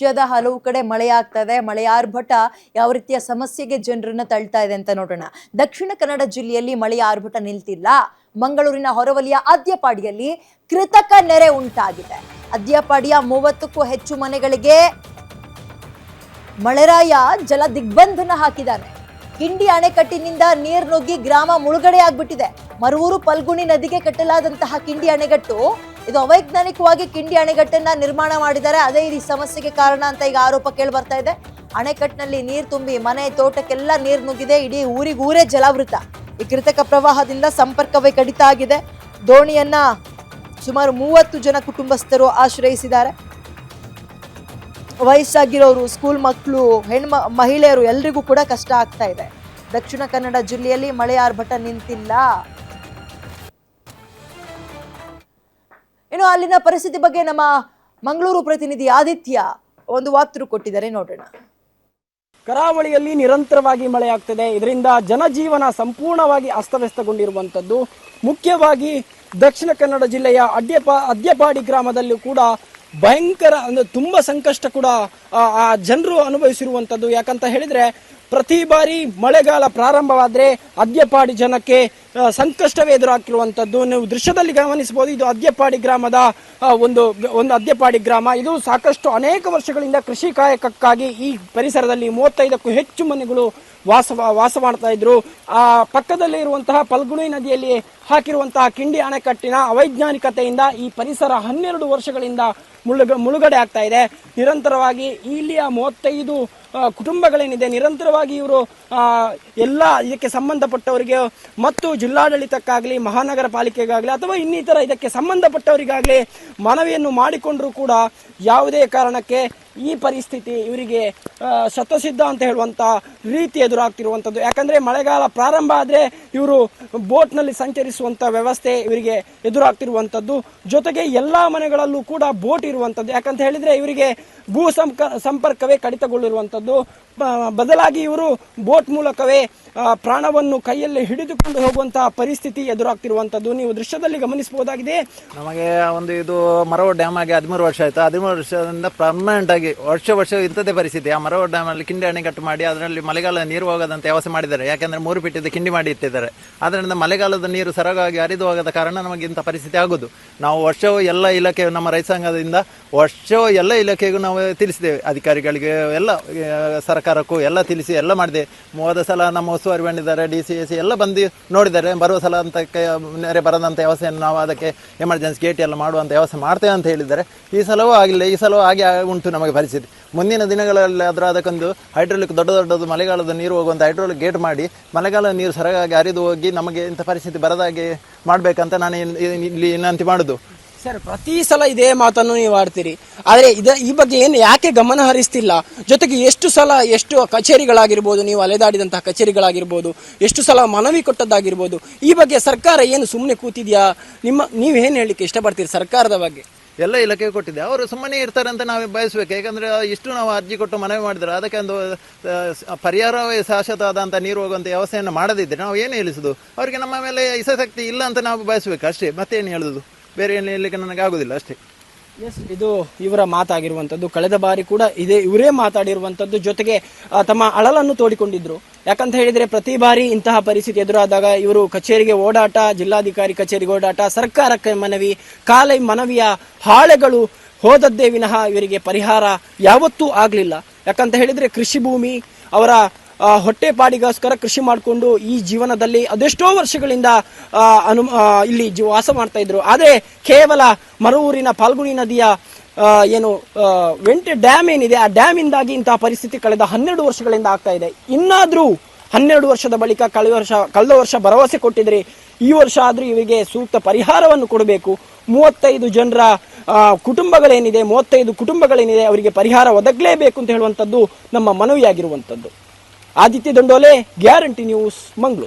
ರಾಜ್ಯದ ಹಲವು ಕಡೆ ಮಳೆಯಾಗ್ತಾ ಇದೆ. ಮಳೆಯಾರ್ಭಟ ಯಾವ ರೀತಿಯ ಸಮಸ್ಯೆಗೆ ಜನರನ್ನ ತಳ್ತಾ ಇದೆ ಅಂತ ನೋಡೋಣ. ದಕ್ಷಿಣ ಕನ್ನಡ ಜಿಲ್ಲೆಯಲ್ಲಿ ಮಳೆಯ ಆರ್ಭಟ ನಿಲ್ತಿಲ್ಲ. ಮಂಗಳೂರಿನ ಹೊರವಲಯ ಅದ್ಯಪಾಡಿಯಲ್ಲಿ ಕೃತಕ ನೆರೆ ಉಂಟಾಗಿದೆ. ಅದ್ಯಪಾಡಿಯ 30ಕ್ಕೂ ಹೆಚ್ಚು ಮನೆಗಳಿಗೆ ಮಳೆರಾಯ ಜಲ ದಿಗ್ಬಂಧನ ಹಾಕಿದ್ದಾನೆ. ಕಿಂಡಿ ಅಣೆಕಟ್ಟಿನಿಂದ ನೀರು ನುಗ್ಗಿ ಗ್ರಾಮ ಮುಳುಗಡೆ ಆಗ್ಬಿಟ್ಟಿದೆ. ಮರೂರು ಪಲ್ಗುಣಿ ನದಿಗೆ ಕಟ್ಟಲಾದಂತಹ ಕಿಂಡಿ ಅಣೆಕಟ್ಟು ಇದು ಅವೈಜ್ಞಾನಿಕವಾಗಿ ಕಿಂಡಿ ಅಣೆಕಟ್ಟನ್ನ ನಿರ್ಮಾಣ ಮಾಡಿದ್ದಾರೆ. ಅದೇ ಈ ಸಮಸ್ಯೆಗೆ ಕಾರಣ ಅಂತ ಈಗ ಆರೋಪ ಕೇಳಿ ಬರ್ತಾ ಇದೆ. ಅಣೆಕಟ್ಟಿನಲ್ಲಿ ನೀರು ತುಂಬಿ ಮನೆ ತೋಟಕ್ಕೆಲ್ಲ ನೀರು ನುಗ್ಗಿದೆ. ಇಡೀ ಊರೇ ಜಲಾವೃತ. ಈ ಕೃತಕ ಪ್ರವಾಹದಿಂದ ಸಂಪರ್ಕವೇ ಕಡಿತ ಆಗಿದೆ. ದೋಣಿಯನ್ನ ಸುಮಾರು 30 ಜನ ಕುಟುಂಬಸ್ಥರು ಆಶ್ರಯಿಸಿದ್ದಾರೆ. ವಯಸ್ಸಾಗಿರೋರು, ಸ್ಕೂಲ್ ಮಕ್ಕಳು, ಮಹಿಳೆಯರು ಎಲ್ರಿಗೂ ಕೂಡ ಕಷ್ಟ ಆಗ್ತಾ ಇದೆ. ದಕ್ಷಿಣ ಕನ್ನಡ ಜಿಲ್ಲೆಯಲ್ಲಿ ಮಳೆ ಆರ್ಭಟ ನಿಂತಿಲ್ಲ. ಇನ್ನು ಅಲ್ಲಿನ ಪರಿಸ್ಥಿತಿ ಬಗ್ಗೆ ನಮ್ಮ ಮಂಗಳೂರು ಪ್ರತಿನಿಧಿ ಆದಿತ್ಯ ಒಂದು ವಾರ್ತೆ ಕೊಟ್ಟಿದ್ದಾರೆ, ನೋಡೋಣ. ಕರಾವಳಿಯಲ್ಲಿ ನಿರಂತರವಾಗಿ ಮಳೆಯಾಗ್ತಿದೆ. ಇದರಿಂದ ಜನಜೀವನ ಸಂಪೂರ್ಣವಾಗಿ ಅಸ್ತವ್ಯಸ್ತಗೊಂಡಿರುವಂಥದ್ದು. ಮುಖ್ಯವಾಗಿ ದಕ್ಷಿಣ ಕನ್ನಡ ಜಿಲ್ಲೆಯ ಅದ್ಯಪಾಡಿ ಗ್ರಾಮದಲ್ಲೂ ಕೂಡ ಭಯಂಕರ ಅಂದ್ರೆ ತುಂಬಾ ಸಂಕಷ್ಟ ಕೂಡ ಆ ಜನರು ಅನುಭವಿಸಿರುವಂಥದ್ದು. ಯಾಕಂತ ಹೇಳಿದ್ರೆ ಪ್ರತಿ ಬಾರಿ ಮಳೆಗಾಲ ಪ್ರಾರಂಭವಾದ್ರೆ ಅದ್ಯಪಾಡಿ ಜನಕ್ಕೆ ಸಂಕಷ್ಟವೇ ಎದುರಾಗ್ತಿರುವಂಥದ್ದು. ನೀವು ದೃಶ್ಯದಲ್ಲಿ ಗಮನಿಸಬಹುದು. ಇದು ಅದ್ಯಪಾಡಿ ಗ್ರಾಮದ ಒಂದು ಅದ್ಯಪಾಡಿ ಗ್ರಾಮ. ಇದು ಸಾಕಷ್ಟು ಅನೇಕ ವರ್ಷಗಳಿಂದ ಕೃಷಿ ಕಾಯಕಕ್ಕಾಗಿ ಈ ಪರಿಸರದಲ್ಲಿ 35ಕ್ಕೂ ಹೆಚ್ಚು ಮನೆಗಳು ವಾಸ ಮಾಡ್ತಾ ಇದ್ರು. ಆ ಪಕ್ಕದಲ್ಲೇ ಇರುವಂತಹ ಪಲ್ಗುಣಿ ನದಿಯಲ್ಲಿ ಹಾಕಿರುವಂತಹ ಕಿಂಡಿ ಅಣೆಕಟ್ಟಿನ ಅವೈಜ್ಞಾನಿಕತೆಯಿಂದ ಈ ಪರಿಸರ 12 ವರ್ಷಗಳಿಂದ ಮುಳುಗಡೆ ಆಗ್ತಾ ಇದೆ. ನಿರಂತರವಾಗಿ ಇಲ್ಲಿಯ 35 ಕುಟುಂಬಗಳೇನಿದೆ ನಿರಂತರವಾಗಿ ಇವರು ಎಲ್ಲ ಇದಕ್ಕೆ ಸಂಬಂಧಪಟ್ಟವರಿಗೆ ಮತ್ತು ಜಿಲ್ಲಾಡಳಿತಕ್ಕಾಗಲಿ ಮಹಾನಗರ ಪಾಲಿಕೆಗಾಗಲಿ ಅಥವಾ ಇನ್ನಿತರ ಇದಕ್ಕೆ ಸಂಬಂಧಪಟ್ಟವರಿಗಾಗಲಿ ಮನವಿಯನ್ನು ಮಾಡಿಕೊಂಡ್ರೂ ಕೂಡ ಯಾವುದೇ ಕಾರಣಕ್ಕೆ ಈ ಪರಿಸ್ಥಿತಿ ಇವರಿಗೆ ಶತಸಿದ್ಧ ಅಂತ ಹೇಳುವಂತ ರೀತಿ ಎದುರಾಗ್ತಿರುವಂಥದ್ದು. ಯಾಕಂದ್ರೆ ಮಳೆಗಾಲ ಪ್ರಾರಂಭ ಆದ್ರೆ ಇವರು ಬೋಟ್ನಲ್ಲಿ ಸಂಚರಿಸುವಂತ ವ್ಯವಸ್ಥೆ ಇವರಿಗೆ ಎದುರಾಗ್ತಿರುವಂಥದ್ದು. ಜೊತೆಗೆ ಎಲ್ಲಾ ಮನೆಗಳಲ್ಲೂ ಕೂಡ ಬೋಟ್ ಇರುವಂಥದ್ದು. ಯಾಕಂತ ಹೇಳಿದ್ರೆ ಇವರಿಗೆ ಭೂ ಸಂಪರ್ಕವೇ ಕಡಿತಗೊಳ್ಳಿರುವಂಥದ್ದು. ಬದಲಾಗಿ ಇವರು ಬೋಟ್ ಮೂಲಕವೇ ಪ್ರಾಣವನ್ನು ಕೈಯಲ್ಲಿ ಹಿಡಿದುಕೊಂಡು ಹೋಗುವಂತಹ ಪರಿಸ್ಥಿತಿ ಎದುರಾಗ್ತಿರುವಂಥದ್ದು ನೀವು ದೃಶ್ಯದಲ್ಲಿ ಗಮನಿಸಬಹುದಾಗಿದೆ. ನಮಗೆ ಇದು ಮರವ ಡ್ಯಾಮ್ ಆಗಿ 13 ವರ್ಷ ಆಯ್ತು. 13 ವರ್ಷದಿಂದ ಪರ್ಮನೆಂಟ್ ಆಗಿ ವರ್ಷ ಇಂಥದ್ದೇ ಪರಿಸ್ಥಿತಿ. ಆ ಮರವ ಡ್ಯಾಮ್ ಅಲ್ಲಿ ಕಿಂಡಿ ಅಣೆಕಟ್ಟು ಮಾಡಿ ಅದರಲ್ಲಿ ಮಳೆಗಾಲ ನೀರು ಹೋಗದಂತೆ ವ್ಯವಸ್ಥೆ ಮಾಡಿದ್ದಾರೆ. ಯಾಕಂದ್ರೆ 3 ಫೀಟ್ ಕಿಂಡಿ ಮಾಡಿ ಇಟ್ಟಿದ್ದಾರೆ. ಅದರಿಂದ ಮಳೆಗಾಲದ ನೀರು ಸರಾಗವಾಗಿ ಹರಿದು ಹೋಗದ ಕಾರಣ ನಮಗೆ ಇಂಥ ಪರಿಸ್ಥಿತಿ ಆಗುದು. ನಾವು ವರ್ಷವೂ ಎಲ್ಲ ಇಲಾಖೆ ನಮ್ಮ ರೈತ ಸಂಘದಿಂದ ವರ್ಷವೂ ಎಲ್ಲ ಇಲಾಖೆಗೂ ನಾವು ತಿಳಿಸಿದ್ದೇವೆ. ಅಧಿಕಾರಿಗಳಿಗೆ ಎಲ್ಲ ಸರ್ಕಾರಕ್ಕೂ ಎಲ್ಲ ತಿಳಿಸಿ ಎಲ್ಲ ಮಾಡಿದೆ. ಹೋದ ಸಲ ನಮ್ಮ ಉಸ್ತುವಾರಿ ಬಂದಿದ್ದಾರೆ, DCAC ಎಲ್ಲ ಬಂದು ನೋಡಿದ್ದಾರೆ. ಬರುವ ಸಲ ಅಂತ ನೆರೆ ಬರದಂಥ ವ್ಯವಸ್ಥೆಯನ್ನು ನಾವು ಅದಕ್ಕೆ ಎಮರ್ಜೆನ್ಸಿ ಗೇಟ್ ಎಲ್ಲ ಮಾಡುವಂಥ ವ್ಯವಸ್ಥೆ ಮಾಡ್ತೇವೆ ಅಂತ ಹೇಳಿದ್ದಾರೆ. ಈ ಸಲವೂ ಆಗಿಲ್ಲ. ಈ ಸಲವೂ ಹಾಗೆ ಉಂಟು ನಮಗೆ ಪರಿಸ್ಥಿತಿ. ಮುಂದಿನ ದಿನಗಳಲ್ಲಿ ಆದರೂ ಅದಕ್ಕೊಂದು ಹೈಡ್ರೋಲಿಕ್ ದೊಡ್ಡದು ಮಳೆಗಾಲದ ನೀರು ಹೋಗುವಂಥ ಹೈಡ್ರೋಲಿಕ್ ಗೇಟ್ ಮಾಡಿ ಮಳೆಗಾಲದ ನೀರು ಸರಿಯಾಗಿ ಹರಿದು ಹೋಗಿ ನಮಗೆ ಇಂಥ ಪರಿಸ್ಥಿತಿ ಬರದಾಗೆ ಮಾಡಬೇಕಂತ ನಾನು ಇಲ್ಲಿ ವಿನಂತಿ ಮಾಡುದು. ಸರ್, ಪ್ರತಿ ಸಲ ಇದೇ ಮಾತನ್ನು ನೀವು ಆಡ್ತೀರಿ, ಆದರೆ ಈ ಬಗ್ಗೆ ಯಾಕೆ ಗಮನ ಹರಿಸ್ತಿಲ್ಲ? ಜೊತೆಗೆ ಎಷ್ಟು ಕಚೇರಿಗಳಾಗಿರ್ಬೋದು, ನೀವು ಅಲೆದಾಡಿದಂತಹ ಕಚೇರಿಗಳಾಗಿರ್ಬೋದು, ಎಷ್ಟು ಸಲ ಮನವಿ ಕೊಟ್ಟದ್ದಾಗಿರ್ಬೋದು, ಈ ಬಗ್ಗೆ ಸರ್ಕಾರ ಏನು ಸುಮ್ಮನೆ ಕೂತಿದ್ಯಾ? ನೀವೇನು ಹೇಳಲಿಕ್ಕೆ ಇಷ್ಟಪಡ್ತೀರಿ ಸರ್ಕಾರದ ಬಗ್ಗೆ? ಎಲ್ಲ ಇಲಾಖೆ ಕೊಟ್ಟಿದೆ, ಅವರು ಸುಮ್ಮನೆ ಇರ್ತಾರೆ ಅಂತ ನಾವು ಬಯಸಬೇಕು. ಯಾಕಂದ್ರೆ ಇಷ್ಟು ನಾವು ಅರ್ಜಿ ಕೊಟ್ಟು ಮನವಿ ಮಾಡಿದ್ರೆ ಅದಕ್ಕೆ ಒಂದು ಪರಿಹಾರವೇ ಶಾಶ್ವತವಾದಂಥ ನೀರು ಹೋಗುವಂಥ ವ್ಯವಸ್ಥೆಯನ್ನು ಮಾಡದಿದ್ದರೆ ನಾವು ಏನು ಹೇಳಿಸುದು? ಅವರಿಗೆ ನಮ್ಮ ಮೇಲೆ ಹಿತಾಸಕ್ತಿ ಇಲ್ಲ ಅಂತ ನಾವು ಬಯಸಬೇಕು ಅಷ್ಟೇ. ಮತ್ತೇನು ಹೇಳುದು? ಬೇರೆ ಏನು ಹೇಳಲಿಕ್ಕೆ ನನಗೆ ಆಗುದಿಲ್ಲ ಅಷ್ಟೇ. ಎಸ್, ಇದು ಇವರ ಮಾತಾಗಿರುವಂಥದ್ದು. ಕಳೆದ ಬಾರಿ ಕೂಡ ಇವರೇ ಮಾತಾಡಿರುವಂಥದ್ದು. ಜೊತೆಗೆ ತಮ್ಮ ಅಳಲನ್ನು ತೋಡಿಕೊಂಡಿದ್ರು. ಯಾಕಂತ ಹೇಳಿದ್ರೆ ಪ್ರತಿ ಬಾರಿ ಇಂತಹ ಪರಿಸ್ಥಿತಿ ಎದುರಾದಾಗ ಇವರು ಕಚೇರಿಗೆ ಓಡಾಟ, ಜಿಲ್ಲಾಧಿಕಾರಿ ಕಚೇರಿಗೆ ಓಡಾಟ, ಸರ್ಕಾರಕ್ಕೆ ಮನವಿ, ಮನವಿಯ ಹಾಳೆಗಳು ಹೋದದ್ದೇ ವಿನಃ ಇವರಿಗೆ ಪರಿಹಾರ ಯಾವತ್ತೂ ಆಗಲಿಲ್ಲ. ಯಾಕಂತ ಹೇಳಿದ್ರೆ ಕೃಷಿ ಭೂಮಿ, ಅವರ ಹೊಟ್ಟೆಪಾಡಿಗೋಸ್ಕರ ಕೃಷಿ ಮಾಡಿಕೊಂಡು ಈ ಜೀವನದಲ್ಲಿ ಅದೆಷ್ಟೋ ವರ್ಷಗಳಿಂದ ಇಲ್ಲಿ ವಾಸ ಮಾಡ್ತಾ ಇದ್ರು. ಆದರೆ ಕೇವಲ ಮರೂರಿನ ಪಾಲ್ಗುಣಿ ನದಿಯ ವೆಂಟೆ ಡ್ಯಾಮ್ ಏನಿದೆ, ಆ ಡ್ಯಾಮ್ ಇಂದಾಗಿ ಇಂತಹ ಪರಿಸ್ಥಿತಿ ಕಳೆದ 12 ವರ್ಷಗಳಿಂದ ಆಗ್ತಾ ಇದೆ. ಇನ್ನಾದ್ರೂ 12 ವರ್ಷದ ಬಳಿಕ ಕಳೆದ ವರ್ಷ ಭರವಸೆ ಕೊಟ್ಟಿದ್ರೆ ಈ ವರ್ಷ ಆದ್ರೂ ಇವರಿಗೆ ಸೂಕ್ತ ಪರಿಹಾರವನ್ನು ಕೊಡಬೇಕು. 35 ಜನರ ಕುಟುಂಬಗಳೇನಿದೆ 35 ಕುಟುಂಬಗಳೇನಿದೆ ಅವರಿಗೆ ಪರಿಹಾರ ಒದಗಲೇಬೇಕು ಅಂತ ಹೇಳುವಂಥದ್ದು ನಮ್ಮ ಮನವಿಯಾಗಿರುವಂಥದ್ದು. Aditya Dandole, guarantee news, Mangaluru.